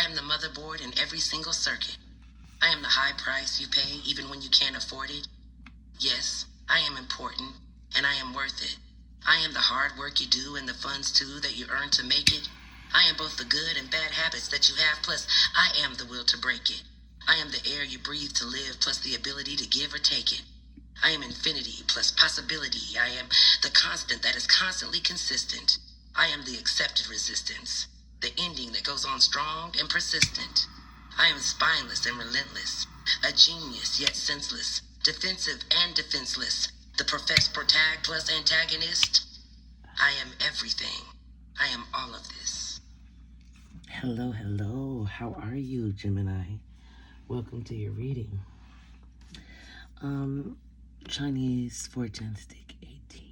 am the motherboard in every single circuit. I am the high price you pay even when you can't afford it. Yes, I am important, and I am worth it. I am the hard work you do and the funds too that you earn to make it. I am both the good and bad habits that you have, plus I am the will to break it. I am the air you breathe to live, plus the ability to give or take it. I am infinity plus possibility. I am the constant that is constantly consistent. I am the accepted resistance, the ending that goes on strong and persistent. I am spineless and relentless, a genius yet senseless, defensive and defenseless, the professed protag plus antagonist. I am everything. I am all of this. Hello, hello. How are you, Gemini? Welcome to your reading. Chinese fortune stick 18.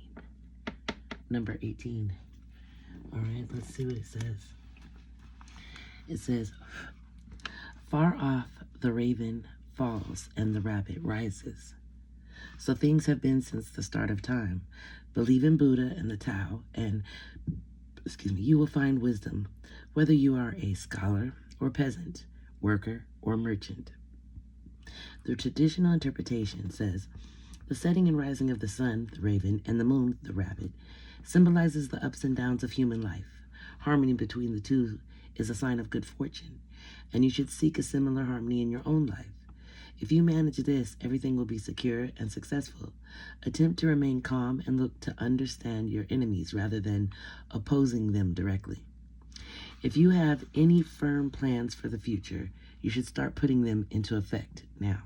Number 18. All right, let's see what it says. It says, far off the raven falls and the rabbit rises. So things have been since the start of time. Believe in Buddha and the Tao, and you will find wisdom, whether you are a scholar or peasant, worker or merchant. The traditional interpretation says the setting and rising of the sun, the raven, and the moon, the rabbit, symbolizes the ups and downs of human life. Harmony between the two is a sign of good fortune, and you should seek a similar harmony in your own life. If you manage this, everything will be secure and successful. Attempt to remain calm and look to understand your enemies rather than opposing them directly. If you have any firm plans for the future, you should start putting them into effect now.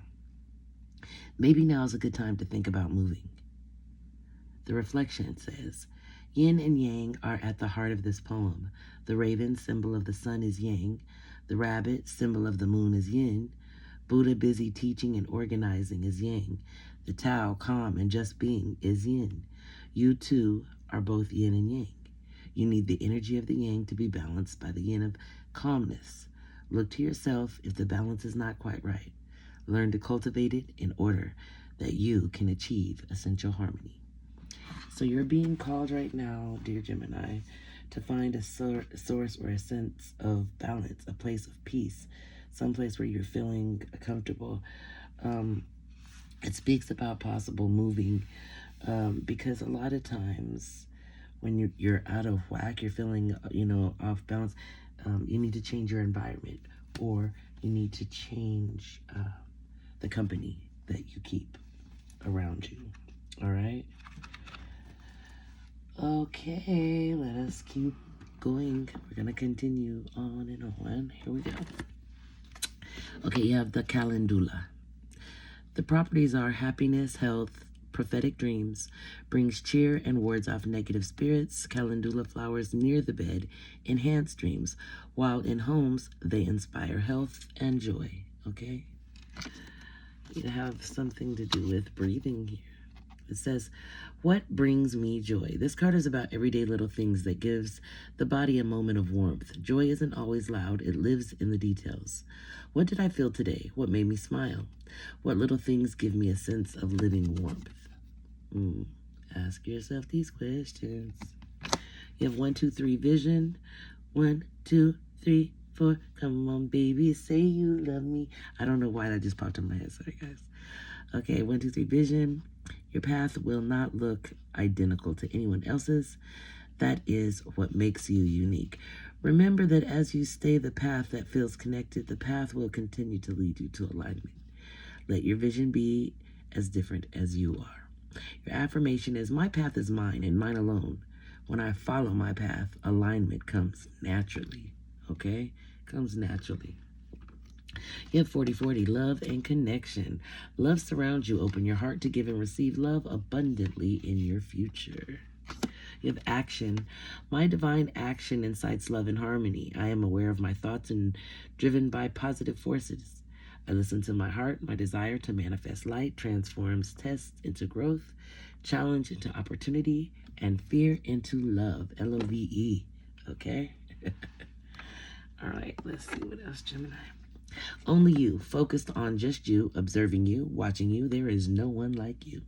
Maybe now is a good time to think about moving. The reflection says, yin and yang are at the heart of this poem. The raven, symbol of the sun, is yang. The rabbit, symbol of the moon, is yin. Buddha, busy teaching and organizing, is yang. The Tao, calm and just being, is yin. You two are both yin and yang. You need the energy of the yang to be balanced by the yin of calmness. Look to yourself if the balance is not quite right. Learn to cultivate it in order that you can achieve essential harmony. So you're being called right now, dear Gemini, to find a source or a sense of balance, a place of peace, someplace where you're feeling comfortable. It speaks about possible moving because a lot of times when you're out of whack, you're feeling, off balance, you need to change your environment, or you need to change the company that you keep around you. All right? Okay, let us keep going. We're going to continue on and on. Here we go. Okay, you have the calendula. The properties are happiness, health, prophetic dreams, brings cheer and wards off negative spirits. Calendula flowers near the bed enhance dreams, while in homes they inspire health and joy. Okay? You have something to do with breathing here. It says, what brings me joy? This card is about everyday little things that gives the body a moment of warmth. Joy isn't always loud. It lives in the details. What did I feel today? What made me smile? What little things give me a sense of living warmth? Ask yourself these questions. You have 1, 2, 3 vision. 1, 2, 3, 4. Come on, baby, say you love me. I don't know why that just popped in my head. Sorry, guys. Okay, 1, 2, 3 vision. Your path will not look identical to anyone else's. That is what makes you unique. Remember that as you stay the path that feels connected, the path will continue to lead you to alignment. Let your vision be as different as you are. Your affirmation is, my path is mine and mine alone. When I follow my path, alignment comes naturally. Okay? Comes naturally. You have 40-40, love and connection. Love surrounds you. Open your heart to give and receive love abundantly in your future. You have action. My divine action incites love and harmony. I am aware of my thoughts and driven by positive forces. I listen to my heart. My desire to manifest light transforms tests into growth, challenge into opportunity, and fear into love. Love. Okay? All right, let's see what else, Gemini. Only you, focused on just you, observing you, watching you. There is no one like you.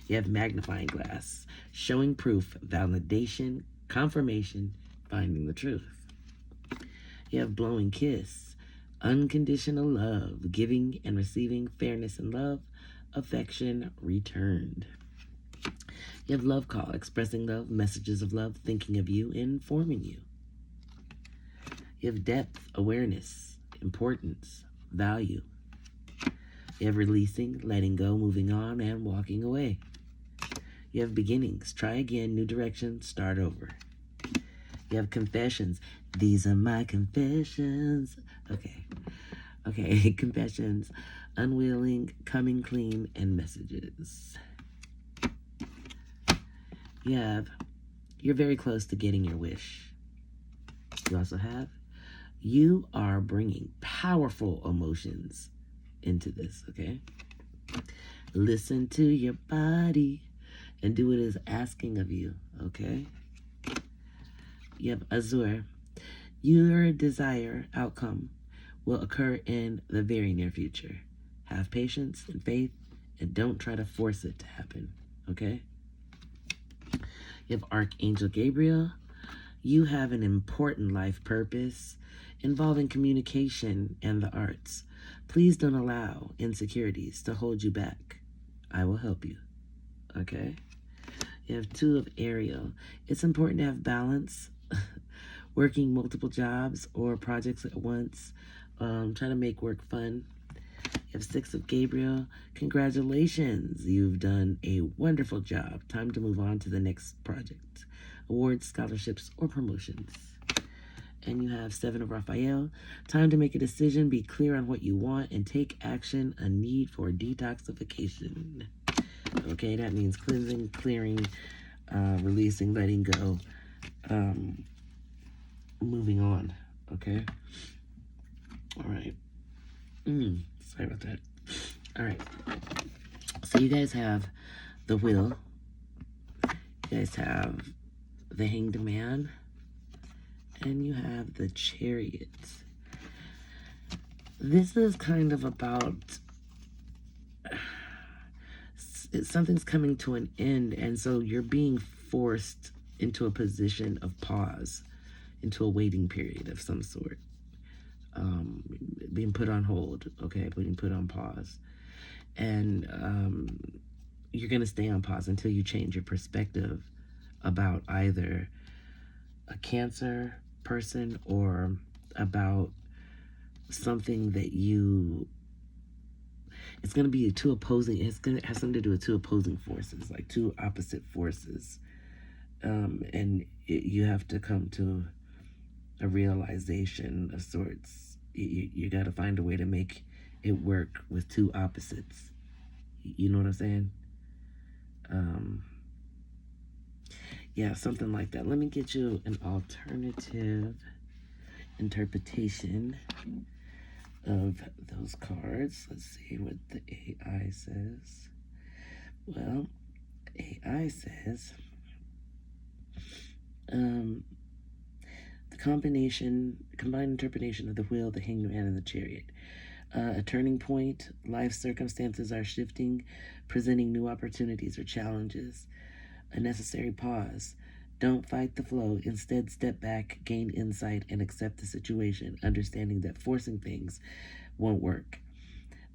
You have magnifying glass, showing proof, validation, confirmation, finding the truth. You have blowing kiss, unconditional love, giving and receiving fairness and love, affection returned. You have love call, expressing love, messages of love, thinking of you, informing you. You have depth, awareness, importance, value. You have releasing, letting go, moving on, and walking away. You have beginnings, try again, new direction, start over. You have confessions. These are my confessions. Okay, confessions, unwilling, coming clean, and messages. You have, you're very close to getting your wish. You also have, you are bringing powerful emotions into this, okay? Listen to your body and do what it is asking of you, okay? You have Azure. Your desire outcome will occur in the very near future. Have patience and faith and don't try to force it to happen, okay? You have Archangel Gabriel. You have an important life purpose involving communication and the arts. Please don't allow insecurities to hold you back. I will help you, okay? You have Two of Ariel. It's important to have balance, working multiple jobs or projects at once, trying to make work fun. You have Six of Gabriel. Congratulations, you've done a wonderful job. Time to move on to the next project. Awards, scholarships, or promotions. And you have Seven of Raphael. Time to make a decision, be clear on what you want, and take action. A need for detoxification. Okay, that means cleansing, clearing, releasing, letting go, moving on. Okay? All right. Sorry about that. All right. So you guys have the Wheel. You guys have the Hanged Man. And you have the Chariot. This is kind of about something's coming to an end, and so you're being forced into a position of pause, into a waiting period of some sort. Being put on hold, okay, being put on pause. And you're going to stay on pause until you change your perspective about either a Cancer person or about something that you, it's going to be two opposing, it's going to have something to do with two opposing forces, like two opposite forces. And you have to come to a realization of sorts. You got to find a way to make it work with two opposites. You know what I'm saying? Yeah, something like that. Let me get you an alternative interpretation of those cards. Let's see what the AI says. Well, AI says the combined interpretation of the Wheel, the Hanged Man, and the Chariot. A turning point. Life circumstances are shifting, presenting new opportunities or challenges. A necessary pause. Don't fight the flow. Instead, step back, gain insight, and accept the situation, understanding that forcing things won't work.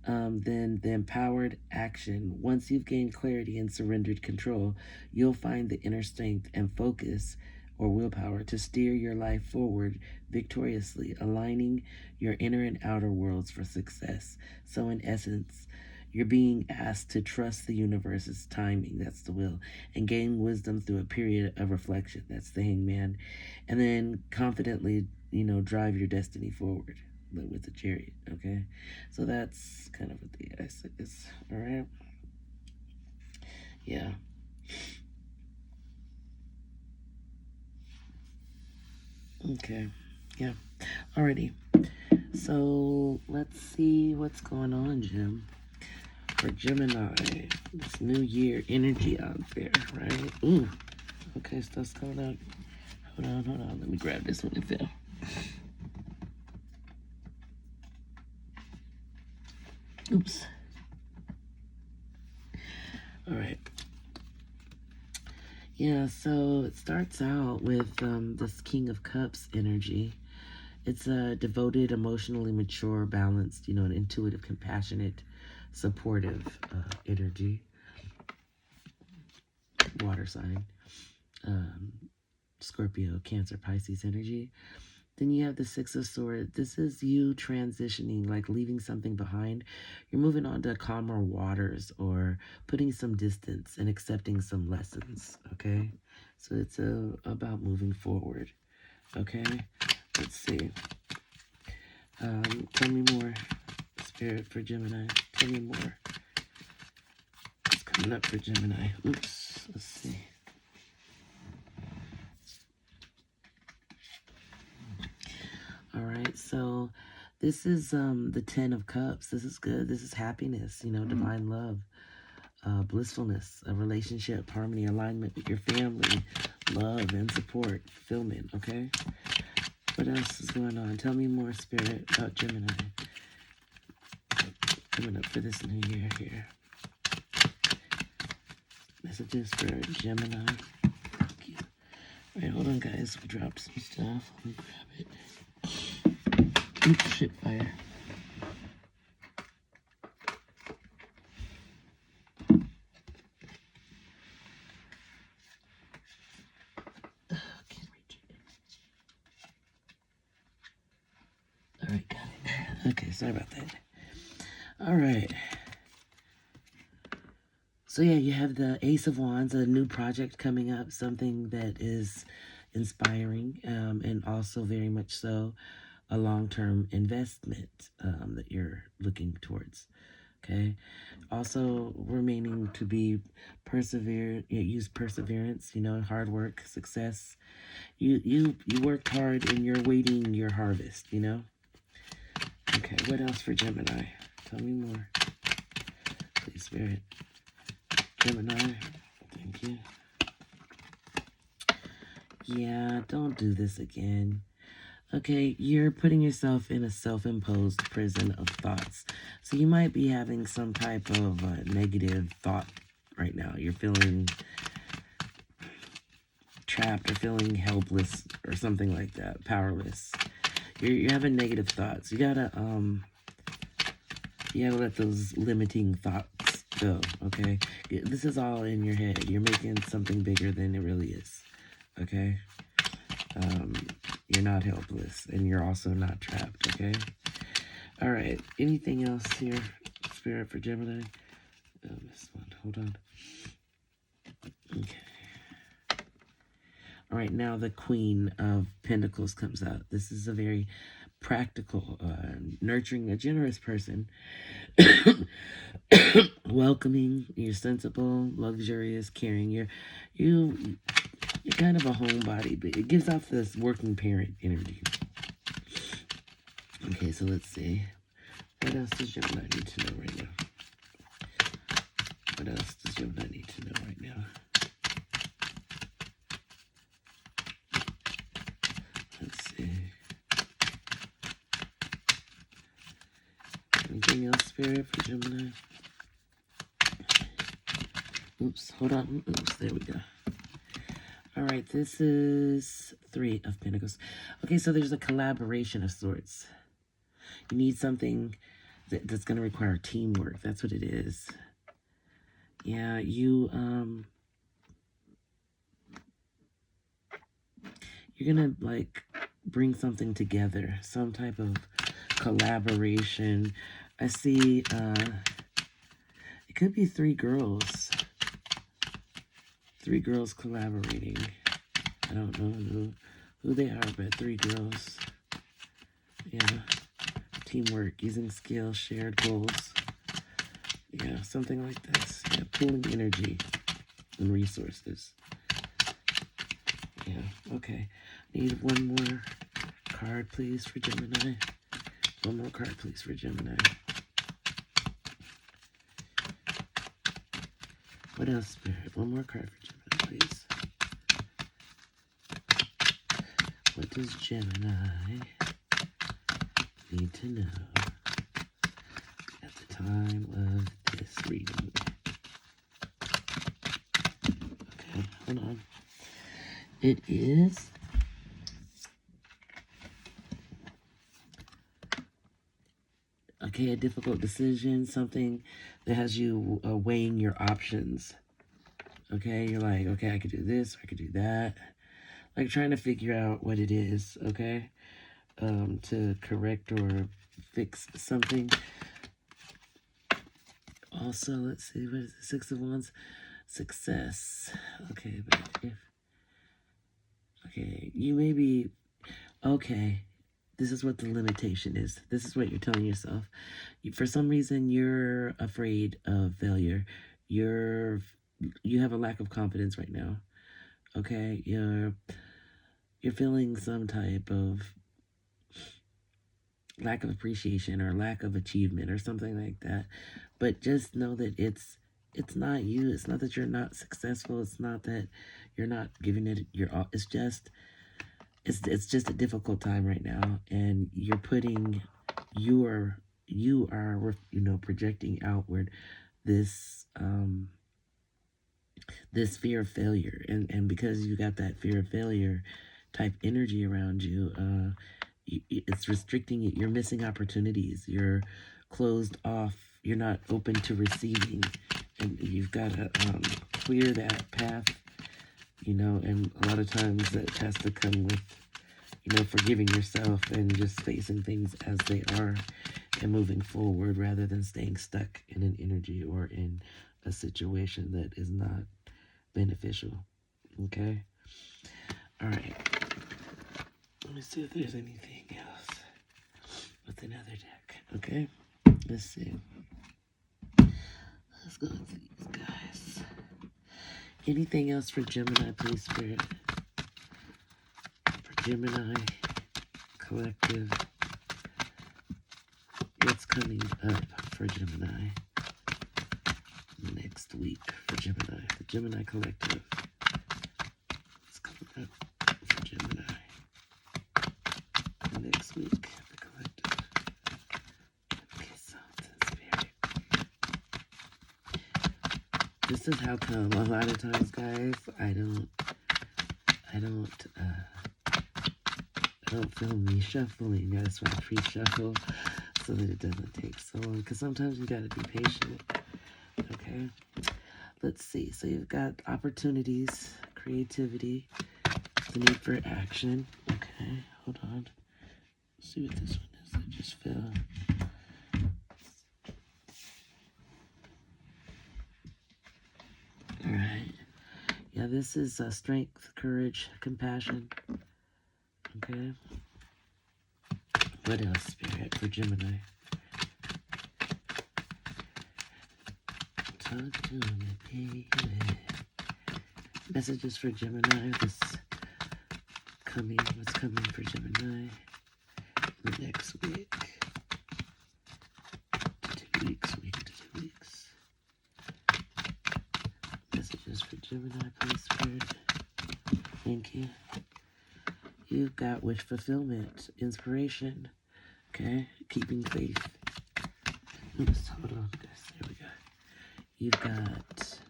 Then the empowered action. Once you've gained clarity and surrendered control, you'll find the inner strength and focus or willpower to steer your life forward victoriously, aligning your inner and outer worlds for success. So in essence, you're being asked to trust the universe's timing, that's the Wheel, and gain wisdom through a period of reflection, that's the Hangman, and then confidently, drive your destiny forward with the Chariot, okay? So that's kind of what the AI says, all right? Yeah. Okay, yeah, alrighty. So let's see what's going on, Jim. For Gemini, this new year energy out there, right? Ooh, okay, stuff's coming out. Hold on. Let me grab this one and feel. Oops. All right. Yeah, so it starts out with this King of Cups energy. It's a devoted, emotionally mature, balanced, an intuitive, compassionate, supportive energy. Water sign. Scorpio, Cancer, Pisces energy. Then you have the Six of Swords. This is you transitioning, like leaving something behind. You're moving on to calmer waters or putting some distance and accepting some lessons, okay? So it's about moving forward, okay? Let's see. Tell me more, Spirit, for Gemini. Tell me more. What's coming up for Gemini? Oops, let's see. All right, so this is the Ten of Cups. This is good. This is happiness, divine love, blissfulness, a relationship, harmony, alignment with your family, love and support, fulfillment, okay? What else is going on? Tell me more, Spirit, about Gemini. Coming up for this new year here. Messages for Gemini. Thank you. All right, hold on, guys. We dropped some stuff. Let me grab it. Oops, shit, fire. Can't reach it. All right, got it. Okay, sorry about that. All right. So yeah, you have the Ace of Wands, a new project coming up, something that is inspiring, and also very much so a long-term investment that you're looking towards. Okay. Also remaining to be use perseverance, hard work, success. You worked hard and you're waiting your harvest, Okay, what else for Gemini? Tell me more. Please, Spirit. Gemini, thank you. Yeah, don't do this again. Okay, you're putting yourself in a self-imposed prison of thoughts. So you might be having some type of negative thought right now. You're feeling trapped or feeling helpless or something like that, powerless. You're having negative thoughts. You gotta let those limiting thoughts go, okay? This is all in your head. You're making something bigger than it really is, okay? You're not helpless, and you're also not trapped, okay? All right, anything else here, Spirit, for Gemini? This one, hold on. Okay. All right, now the Queen of Pentacles comes out. This is a very practical, nurturing, a generous person. Welcoming, you're sensible, luxurious, caring. You're kind of a homebody, but it gives off this working parent energy. Okay, so let's see. What else does Gemini need to know right now? What else does Gemini need to know right now? Let's see. Anything else, Spirit, for Gemini? Oops, hold on. Oops, there we go. All right, this is Three of Pentacles. Okay, so there's a collaboration of sorts. You need something that's going to require teamwork. That's what it is. Yeah, you're going to, like, bring something together. Some type of collaboration. I see, it could be three girls. Three girls collaborating. I don't know who they are, but three girls. Yeah. Teamwork, using skills, shared goals. Yeah, something like this. Yeah, pooling energy and resources. Yeah, okay. Need one more card, please, for Gemini. One more card, please, for Gemini. What else, Spirit? One more card for Gemini, please. What does Gemini need to know at the time of this reading? Okay, hold on. It is Okay, a difficult decision, something that has you weighing your options. Okay, you're like, okay, I could do this, or I could do that. Like trying to figure out what it is, okay, to correct or fix something. Also, let's see, what is the Six of Wands? Success. Okay, but if, okay, you may be, okay, this is what the limitation is. This is what you're telling yourself. For some reason, you're afraid of failure. You have a lack of confidence right now. Okay, you're feeling some type of lack of appreciation or lack of achievement or something like that. But just know that it's not you. It's not that you're not successful. It's not that you're not giving it your all. It's just a difficult time right now, and you're putting you are projecting outward this this fear of failure, and because you got that fear of failure type energy around you, it's restricting you. You're missing opportunities. You're closed off. You're not open to receiving, and you've got to clear that path, and a lot of times that has to come with, forgiving yourself and just facing things as they are and moving forward rather than staying stuck in an energy or in a situation that is not beneficial. Okay? All right. Let me see if there's anything else with another deck. Okay? Let's see. Let's go with these guys. Anything else for Gemini, please, Spirit? For Gemini Collective. What's coming up for Gemini next week for Gemini? The Gemini Collective. What's coming up for Gemini next week? The Collective. Okay, something, Spirit. This is how come a lot of times, guys, I don't film me shuffling. That's why I pre-shuffle so that it doesn't take so long. Because sometimes you gotta be patient. Okay. Let's see. So you've got opportunities, creativity, the need for action. Okay. Hold on. Let's see what this one is. I just fell. All right. Yeah, this is strength, courage, compassion. Okay. What else, Spirit, for Gemini? Talk to me, baby. Messages for Gemini. What's coming for Gemini the next week? 2 weeks, week to 2 weeks. Messages for Gemini, please, Spirit. Thank you. You've got wish fulfillment, inspiration, okay? Keeping faith. Oops, hold on, guys. There we go. You've got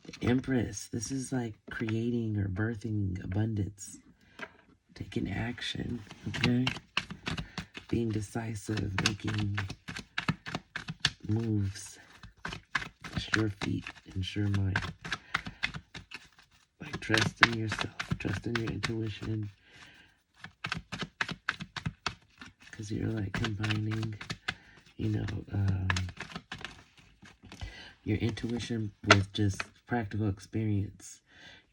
the Empress. This is like creating or birthing abundance. Taking action, okay? Being decisive, making moves. Sure feet and sure mind. Like trusting yourself, trusting your intuition. Because you're like combining, your intuition with just practical experience.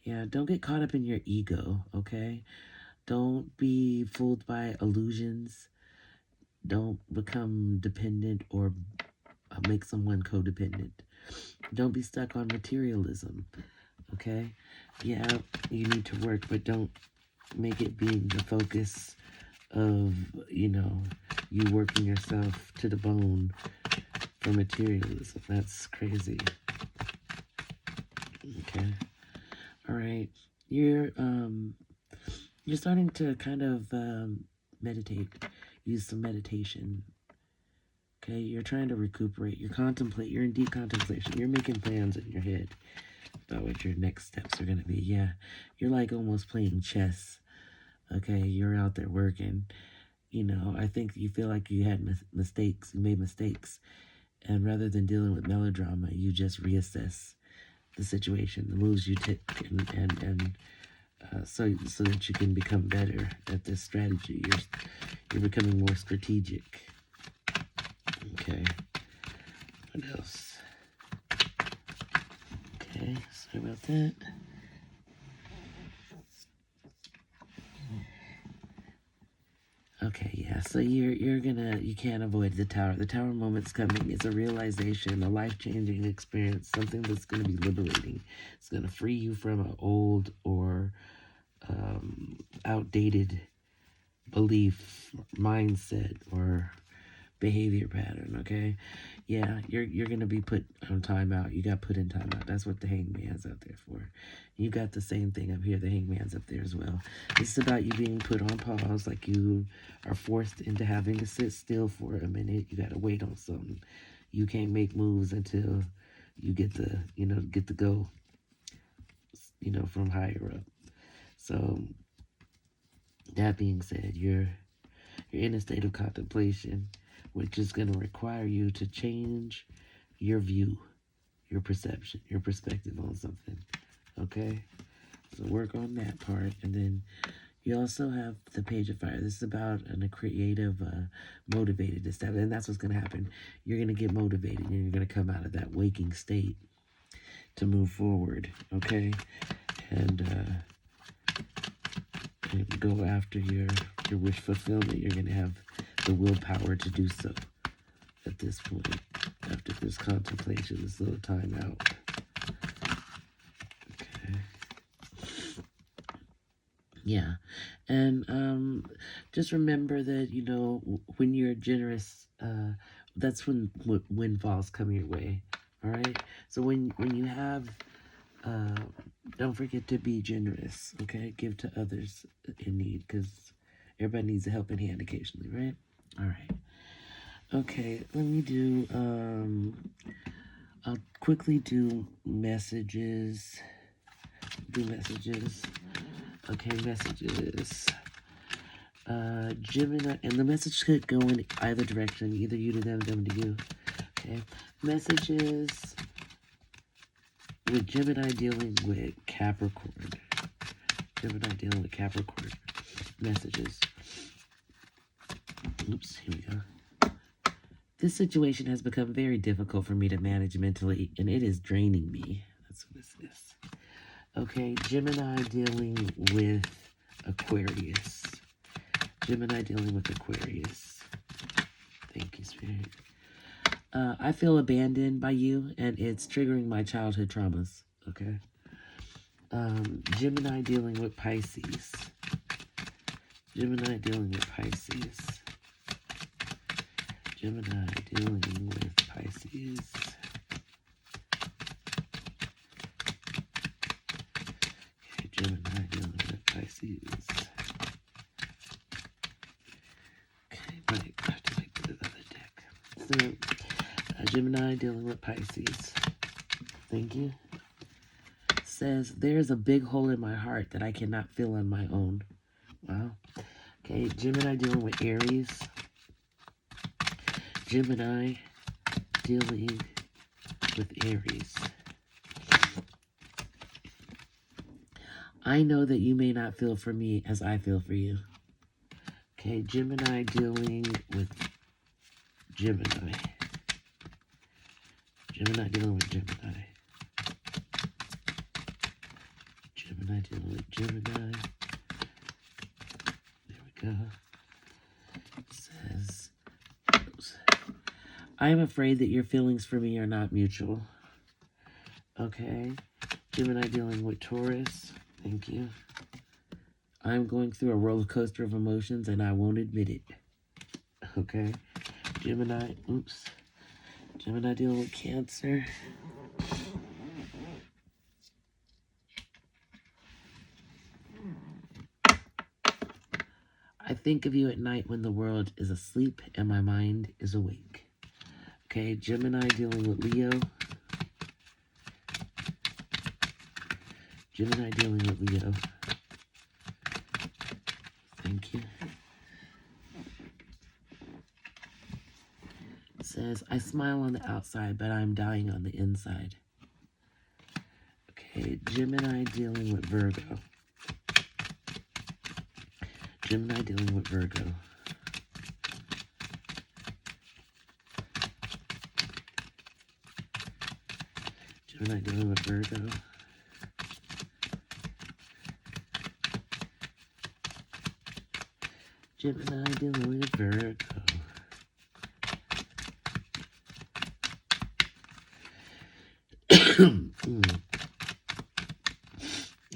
Yeah, don't get caught up in your ego, okay? Don't be fooled by illusions. Don't become dependent or make someone codependent. Don't be stuck on materialism, okay? Yeah, you need to work, but don't make it being the focus of, you working yourself to the bone for materialism. That's crazy. Okay. All right. You're starting to kind of meditate. Use some meditation. Okay. You're trying to recuperate. You're in deep contemplation. You're making plans in your head about what your next steps are going to be. Yeah. You're like almost playing chess. Okay. You're out there working. you know, I think you feel like you had mistakes, you made mistakes. And rather than dealing with melodrama, you just reassess the situation, the moves you take, so that you can become better at this strategy. You're becoming more strategic. Okay. What else? Okay, sorry about that. Okay, yeah, so you can't avoid the tower. The tower moment's coming. It's a realization, a life-changing experience, something that's going to be liberating. It's going to free you from an old or outdated belief, mindset, or behavior pattern, okay? Yeah, you're gonna be put on timeout. You got put in timeout. That's what the hangman's out there for. You got the same thing up here. The hangman's up there as well. It's about you being put on pause, like you are forced into having to sit still for a minute. You gotta wait on something. You can't make moves until you get the, get the go, from higher up. So that being said, you're in a state of contemplation, which is going to require you to change your view, your perception, your perspective on something. Okay? So work on that part. And then you also have the Page of Fire. This is about a creative, motivated step. And that's what's going to happen. You're going to get motivated and you're going to come out of that waking state to move forward. Okay? And go after your wish fulfillment. You're going to have the willpower to do so at this point, after this contemplation, this little time out. Okay. Yeah. And just remember that, when you're generous, that's when windfalls come your way. All right? So when you have, don't forget to be generous, okay? Give to others in need, because everybody needs a helping hand occasionally, right? All right. Okay, let me do, I'll quickly do messages. Okay, messages. Gemini, and the message could go in either direction, either you to them to you. Okay, messages with Gemini dealing with Capricorn. Messages. Oops, here we go. This situation has become very difficult for me to manage mentally, and it is draining me. That's what this is. Okay, Gemini dealing with Aquarius. Thank you, Spirit. I feel abandoned by you, and it's triggering my childhood traumas. Okay. Gemini dealing with Pisces. Gemini dealing with Pisces. Gemini dealing with Pisces. Okay, Gemini dealing with Pisces. Okay, right, I have to wait for the other deck. So, Gemini dealing with Pisces. Thank you. Says, there's a big hole in my heart that I cannot fill on my own. Wow. Okay, Gemini dealing with Aries. Gemini dealing with Aries. I know that you may not feel for me as I feel for you. Okay, Gemini dealing with Gemini. Gemini dealing with Gemini. Gemini dealing with Gemini. There we go. It says, I am afraid that your feelings for me are not mutual. Okay. Gemini dealing with Taurus. Thank you. I'm going through a roller coaster of emotions and I won't admit it. Okay. Gemini dealing with Cancer. I think of you at night when the world is asleep and my mind is awake. Okay, Gemini dealing with Leo. Gemini dealing with Leo. Thank you. says, I smile on the outside, but I'm dying on the inside. Okay, Gemini dealing with Virgo. Gemini dealing with Virgo. Gemini dealing with Virgo. Gemini dealing with Virgo.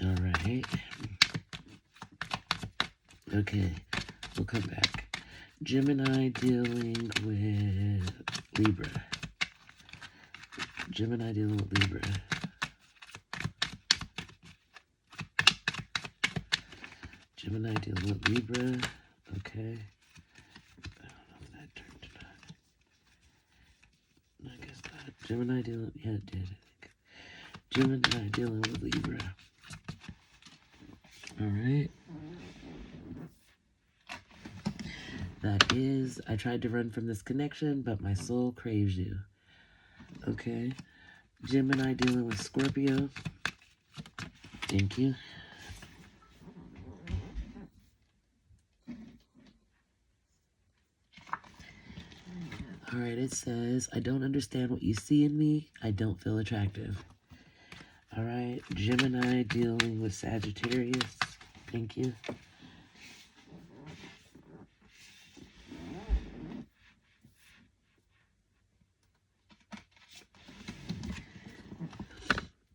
All right. Okay, we'll come back. Gemini dealing with Libra. Gemini dealing with Libra. Gemini dealing with Libra. Okay. I don't know if that turned or not. I guess not. Gemini dealing, yeah, it did. Gemini dealing with Libra. All right. That is, I tried to run from this connection, but my soul craves you. Okay. Gemini dealing with Scorpio. Thank you. All right, it says, I don't understand what you see in me. I don't feel attractive. All right, Gemini dealing with Sagittarius. Thank you.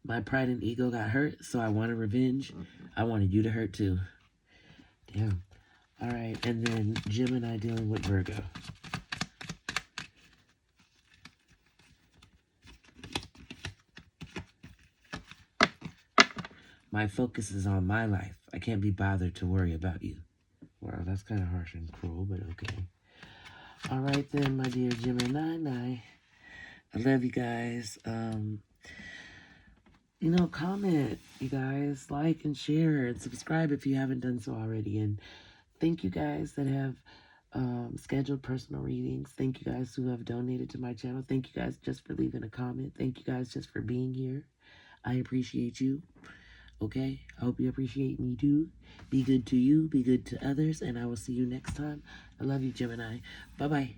My pride and ego got hurt, so I wanted revenge. I wanted you to hurt too. Damn. All right, and then Gemini dealing with Virgo. My focus is on my life. I can't be bothered to worry about you. Wow, that's kind of harsh and cruel, but okay. All right then, my dear Gemini. I love you guys. You know, comment, you guys. Like and share and subscribe if you haven't done so already. And thank you guys that have scheduled personal readings. Thank you guys who have donated to my channel. Thank you guys just for leaving a comment. Thank you guys just for being here. I appreciate you. Okay? I hope you appreciate me too. Be good to you. Be good to others. And I will see you next time. I love you, Gemini. Bye-bye.